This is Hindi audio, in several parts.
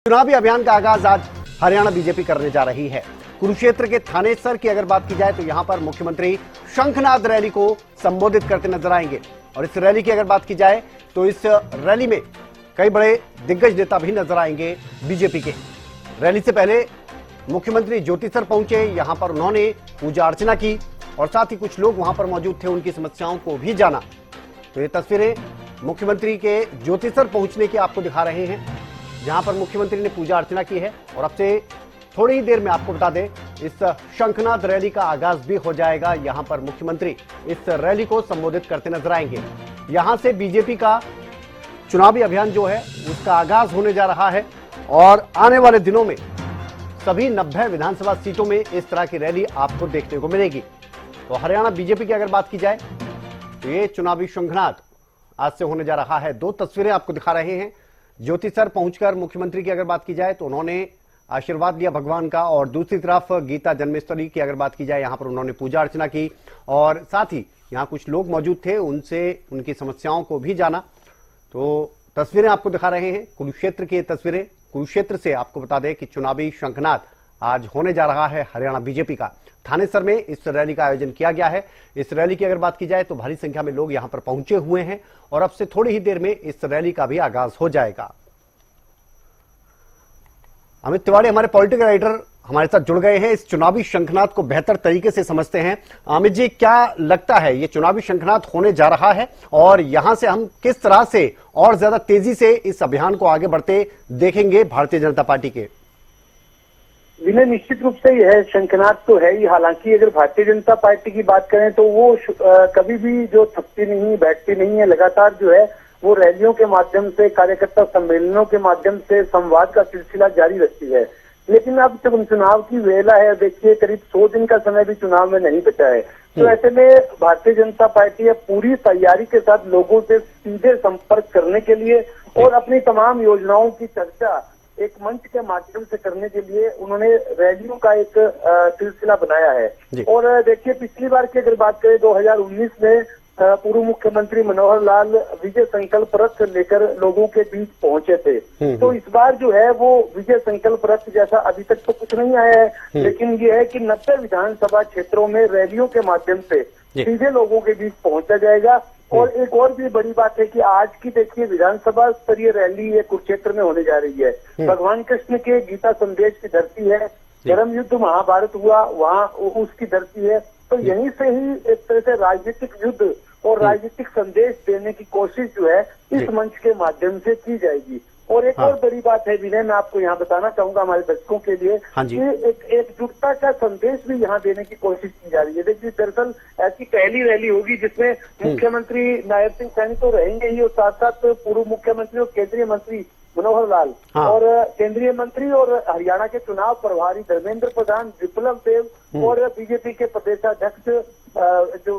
चुनावी अभियान का आगाज आज हरियाणा बीजेपी करने जा रही है। कुरुक्षेत्र के थानेसर की अगर बात की जाए तो यहां पर मुख्यमंत्री शंखनाद रैली को संबोधित करते नजर आएंगे। और इस रैली की अगर बात की जाए तो इस रैली में कई बड़े दिग्गज नेता भी नजर आएंगे बीजेपी के। रैली से पहले मुख्यमंत्री ज्योतिसर पहुंचे, यहां पर उन्होंने पूजा अर्चना की और साथ ही कुछ लोग वहां पर मौजूद थे, उनकी समस्याओं को भी जाना। तो ये तस्वीरें मुख्यमंत्री के ज्योतिसर पहुंचने की आपको दिखा रहे हैं, जहां पर मुख्यमंत्री ने पूजा अर्चना की है। और अब से थोड़ी ही देर में आपको बता दें, इस शंखनाद रैली का आगाज भी हो जाएगा। यहां पर मुख्यमंत्री इस रैली को संबोधित करते नजर आएंगे। यहां से बीजेपी का चुनावी अभियान जो है उसका आगाज होने जा रहा है और आने वाले दिनों में सभी 90 विधानसभा सीटों में इस तरह की रैली आपको देखने को मिलेगी। तो हरियाणा बीजेपी की अगर बात की जाए तो ये चुनावी शंखनाद आज से होने जा रहा है। दो तस्वीरें आपको दिखा रहे हैं। ज्योतिसर पहुंचकर मुख्यमंत्री की अगर बात की जाए तो उन्होंने आशीर्वाद लिया भगवान का, और दूसरी तरफ गीता जन्मस्थली की अगर बात की जाए यहां पर उन्होंने पूजा अर्चना की और साथ ही यहां कुछ लोग मौजूद थे, उनसे उनकी समस्याओं को भी जाना। तो तस्वीरें आपको दिखा रहे हैं कुरुक्षेत्र की तस्वीरें। कुरुक्षेत्र से आपको बता दें कि चुनावी शंखनाद आज होने जा रहा है हरियाणा बीजेपी का। थानेसर में इस रैली का आयोजन किया गया है। इस रैली की अगर बात की जाए तो भारी संख्या में लोग यहां पर पहुंचे हुए हैं और अब से थोड़ी ही देर में इस रैली का भी आगाज हो जाएगा। अमित तिवारी हमारे पॉलिटिकल राइटर हमारे साथ जुड़ गए हैं, इस चुनावी शंखनाद को बेहतर तरीके से समझते हैं। अमित जी, क्या लगता है ये चुनावी शंखनाद होने जा रहा है और यहां से हम किस तरह से और ज्यादा तेजी से इस अभियान को आगे बढ़ते देखेंगे भारतीय जनता पार्टी के? विनय, निश्चित रूप से यह शंखनाद तो है ही। हालांकि अगर भारतीय जनता पार्टी की बात करें तो वो कभी भी जो थकती नहीं, बैठती नहीं है, लगातार जो है वो रैलियों के माध्यम से, कार्यकर्ता सम्मेलनों के माध्यम से संवाद का सिलसिला जारी रखती है। लेकिन अब जब चुनाव की वेला है, देखिए करीब 100 दिन का समय भी चुनाव में नहीं बचा है, तो ऐसे में भारतीय जनता पार्टी अब पूरी तैयारी के साथ लोगों से सीधे संपर्क करने के लिए और अपनी तमाम योजनाओं की चर्चा एक मंच के माध्यम से करने के लिए उन्होंने रैलियों का एक सिलसिला बनाया है। और देखिए, पिछली बार की अगर बात करें 2019 में पूर्व मुख्यमंत्री मनोहर लाल विजय संकल्प रथ लेकर लोगों के बीच पहुंचे थे। तो इस बार जो है वो विजय संकल्प रथ जैसा अभी तक तो कुछ नहीं आया है, लेकिन ये है कि 90 विधानसभा क्षेत्रों में रैलियों के माध्यम से सीधे लोगों के बीच पहुंचा जाएगा। और एक और भी बड़ी बात है कि आज की देखिए विधानसभा स्तरीय रैली ये कुरुक्षेत्र में होने जा रही है। भगवान कृष्ण के गीता संदेश की धरती है, धर्म युद्ध महाभारत हुआ वहाँ उसकी धरती है। तो यहीं से ही एक तरह से राजनीतिक युद्ध और राजनीतिक संदेश देने की कोशिश जो है इस मंच के माध्यम से की जाएगी। और एक और बड़ी बात है विनय, मैं आपको यहाँ बताना चाहूंगा हमारे दर्शकों के लिए कि एकजुटता का संदेश भी यहाँ देने की कोशिश की जा रही है। देखिए, दरअसल ऐसी पहली रैली होगी जिसमें मुख्यमंत्री नायब सिंह सैनी तो रहेंगे ही और साथ साथ पूर्व मुख्यमंत्री और केंद्रीय मंत्री मनोहर लाल और केंद्रीय मंत्री और हरियाणा के चुनाव प्रभारी धर्मेंद्र प्रधान, विप्लव देव और बीजेपी के प्रदेशाध्यक्ष जो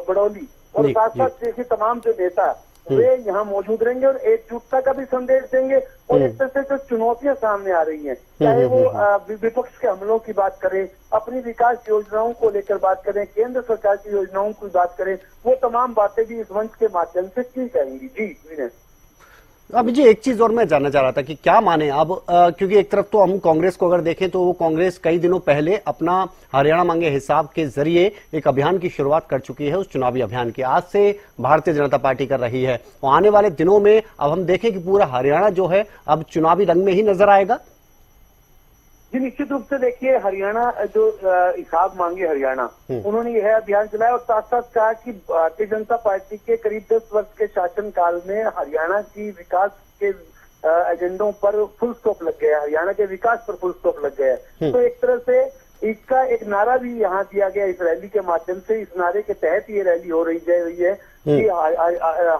बड़ौली और साथ साथ देखिए तमाम जो नेता वे यहाँ मौजूद रहेंगे और एकजुटता का भी संदेश देंगे। और इस तरह से जो चुनौतियां सामने आ रही हैं, चाहे वो विपक्ष के हमलों की बात करें, अपनी विकास योजनाओं को लेकर बात करें, केंद्र सरकार की योजनाओं की बात करें, वो तमाम बातें भी इस मंच के माध्यम से की जाएंगी। जी विनय। अभी जी, एक चीज और मैं जानना चाह रहा था कि क्या माने अब, क्योंकि एक तरफ तो हम कांग्रेस को अगर देखें तो वो कांग्रेस कई दिनों पहले अपना हरियाणा मांगे हिसाब के जरिए एक अभियान की शुरुआत कर चुकी है। उस चुनावी अभियान की आज से भारतीय जनता पार्टी कर रही है और आने वाले दिनों में अब हम देखें कि पूरा हरियाणा जो है अब चुनावी रंग में ही नजर आएगा। जी, निश्चित रूप से देखिए, हरियाणा जो हिसाब मांगे हरियाणा, उन्होंने यह अभियान चलाया और साथ साथ कहा कि भारतीय जनता पार्टी के करीब 10 वर्ष के शासनकाल में हरियाणा की विकास के एजेंडों पर फुल स्टॉप लग गया, हरियाणा के विकास पर फुल स्टॉप लग गया। तो एक तरह से इसका एक नारा भी यहाँ दिया गया इस रैली के माध्यम से। इस नारे के तहत ये रैली हो रही है कि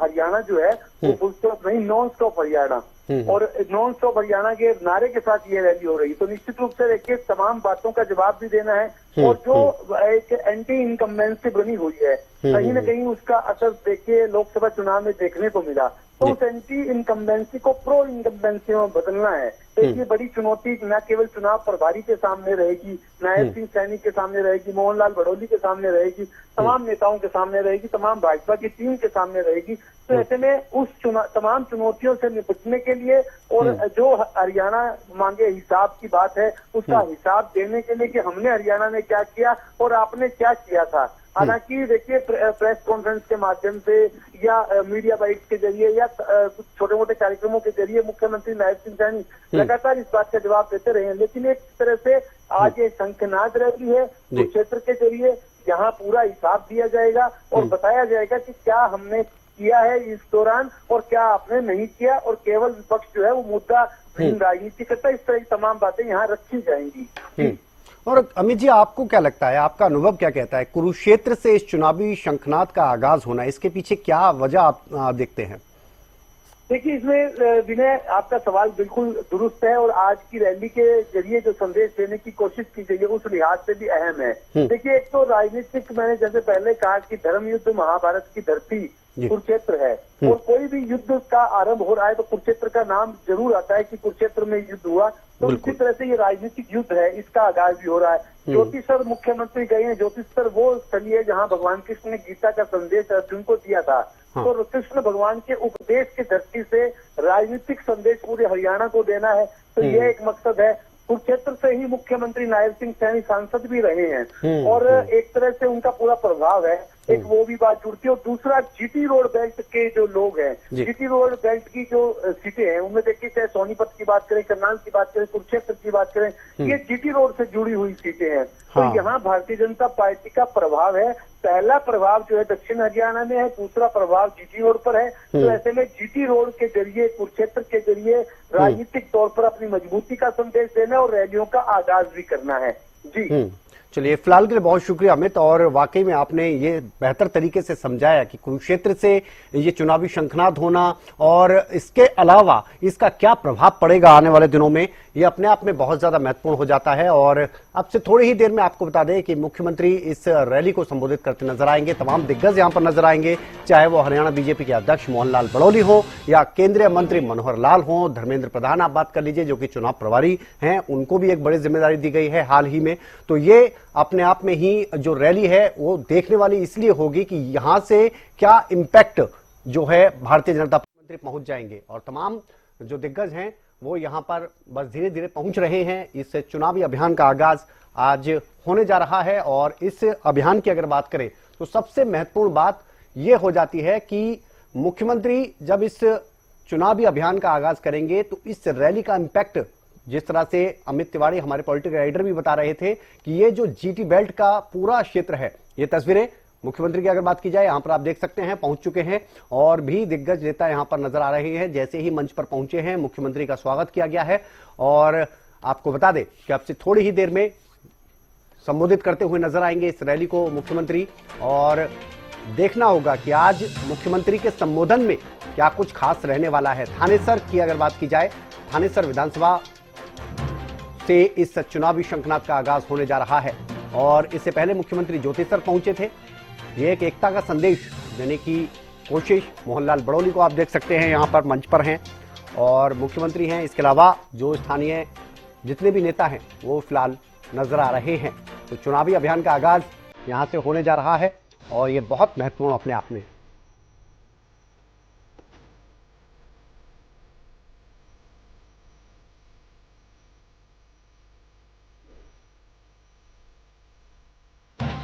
हरियाणा जो है वो फुल स्टॉप नहीं, नॉन स्टॉप हरियाणा, और नॉन स्टॉप हरियाणा के नारे के साथ ये रैली हो रही। तो निश्चित रूप से देखिए तमाम बातों का जवाब भी देना है और जो एक एंटी इनकम्बेंसी बनी हुई है, कहीं न कहीं उसका असर देखिए लोकसभा चुनाव में देखने को मिला। तो उस एंटी इनकम्बेंसी को प्रो इनकम्बेंसी में बदलना है। एक ये बड़ी चुनौती न केवल चुनाव प्रभारी के सामने रहेगी, नायब सिंह सैनी के सामने रहेगी, मोहनलाल भड़ोली के सामने रहेगी, तमाम नेताओं के सामने रहेगी, तमाम भाजपा की टीम के सामने रहेगी। तो ऐसे में उस तमाम चुनौतियों से निपटने के लिए और जो हरियाणा मांगे हिसाब की बात है, उसका हिसाब देने के लिए कि हमने हरियाणा में क्या किया और आपने क्या किया था। हालांकि देखिए, प्रेस कॉन्फ्रेंस के माध्यम से या मीडिया बाइट के जरिए या कुछ छोटे मोटे कार्यक्रमों के जरिए मुख्यमंत्री नायब सिंह सैनी लगातार इस बात का जवाब देते रहे हैं, लेकिन एक तरह से आज ये शंखनाद रैली है कुरुक्षेत्र के जरिए, यहाँ पूरा हिसाब दिया जाएगा और बताया जाएगा कि क्या हमने किया है इस दौरान और क्या आपने नहीं किया, और केवल विपक्ष जो है वो मुद्दा राजनीति करता है। इस तरह की तमाम बातें यहाँ रखी जाएंगी। और अमित जी, आपको क्या लगता है, आपका अनुभव क्या कहता है, कुरुक्षेत्र से इस चुनावी शंखनाद का आगाज होना, इसके पीछे क्या वजह आप देखते हैं? देखिए, इसमें विनय आपका सवाल बिल्कुल दुरुस्त है और आज की रैली के जरिए जो संदेश देने की कोशिश की गई है उस लिहाज से भी अहम है। देखिए, एक तो राजनीतिक, मैंने जैसे पहले कहा कि धर्म युद्ध महाभारत की धरती कुरुक्षेत्र है और कोई भी युद्ध का आरंभ हो रहा है तो कुरुक्षेत्र का नाम जरूर आता है कि कुरुक्षेत्र में युद्ध हुआ। तो इसी तरह से ये राजनीतिक युद्ध है, इसका आगाज भी हो रहा है। ज्योतिषर मुख्यमंत्री गए हैं, ज्योतिषर वो स्थली है जहाँ भगवान कृष्ण ने गीता का संदेश अर्जुन को दिया था। तो कृष्ण भगवान के उपदेश की धरती से राजनीतिक संदेश पूरे हरियाणा को देना है, तो यह एक मकसद है। कुरुक्षेत्र से ही मुख्यमंत्री नायब सिंह सैनी सांसद भी रहे हैं और एक तरह से उनका पूरा प्रभाव है, एक वो भी बात जुड़ती है। और दूसरा, जीटी रोड बेल्ट के जो लोग हैं, जीटी रोड बेल्ट की जो सीटें हैं उनमें देखिए, चाहे सोनीपत की बात करें, करनाल की बात करें, कुरुक्षेत्र की बात करें, ये जीटी रोड से जुड़ी हुई सीटें हैं। तो यहाँ भारतीय जनता पार्टी का प्रभाव है। पहला प्रभाव जो है दक्षिण हरियाणा में है, दूसरा प्रभाव जीटी रोड पर है। तो ऐसे में जीटी रोड के जरिए, कुरुक्षेत्र के जरिए राजनीतिक तौर पर अपनी मजबूती का संदेश देना और रैलियों का आगाज भी करना है। जी चलिए, फिलहाल के लिए बहुत शुक्रिया अमित, और वाकई में आपने ये बेहतर तरीके से समझाया कि कुरुक्षेत्र से ये चुनावी शंखनाद होना और इसके अलावा इसका क्या प्रभाव पड़ेगा आने वाले दिनों में, ये अपने आप में बहुत ज्यादा महत्वपूर्ण हो जाता है। और अब से थोड़ी ही देर में आपको बता दें कि मुख्यमंत्री इस रैली को संबोधित करते नजर आएंगे। तमाम दिग्गज यहां पर नजर आएंगे, चाहे वो हरियाणा बीजेपी के अध्यक्ष मोहनलाल भड़ोली हो या केंद्रीय मंत्री मनोहर लाल हो, धर्मेंद्र प्रधान आप बात कर लीजिए जो कि चुनाव प्रभारी हैं, उनको भी एक बड़ी जिम्मेदारी दी गई है हाल ही में। तो ये अपने आप में ही जो रैली है वो देखने वाली इसलिए होगी कि यहां से क्या इंपैक्ट जो है भारतीय जनता पार्टी पहुंच जाएंगे, और तमाम जो दिग्गज हैं वो यहां पर बस धीरे धीरे पहुंच रहे हैं। इस चुनावी अभियान का आगाज आज होने जा रहा है और इस अभियान की अगर बात करें तो सबसे महत्वपूर्ण बात यह हो जाती है कि मुख्यमंत्री जब इस चुनावी अभियान का आगाज करेंगे तो इस रैली का इंपैक्ट, जिस तरह से अमित तिवारी हमारे पॉलिटिकल राइटर भी बता रहे थे कि ये जो जीटी बेल्ट का पूरा क्षेत्र है, ये तस्वीरें मुख्यमंत्री की अगर बात की जाए यहां पर आप देख सकते हैं पहुंच चुके हैं और भी दिग्गज नेता यहां पर नजर आ रहे हैं। जैसे ही मंच पर पहुंचे हैं मुख्यमंत्री का स्वागत किया गया है और आपको बता दें कि अब से थोड़ी ही देर में संबोधित करते हुए नजर आएंगे इस रैली को मुख्यमंत्री। और देखना होगा कि आज मुख्यमंत्री के संबोधन में क्या कुछ खास रहने वाला है। थानेसर की अगर बात की जाए, थानेसर विधानसभा से इस चुनावी शंखनाद का आगाज होने जा रहा है और इससे पहले मुख्यमंत्री ज्योतिसर पहुंचे थे। ये एक एकता का संदेश देने की कोशिश, मोहनलाल भड़ोली को आप देख सकते हैं यहां पर मंच पर हैं और मुख्यमंत्री हैं। इसके अलावा जो स्थानीय जितने भी नेता हैं वो फिलहाल नजर आ रहे हैं। तो चुनावी अभियान का आगाज यहां से होने जा रहा है और ये बहुत महत्वपूर्ण अपने आप में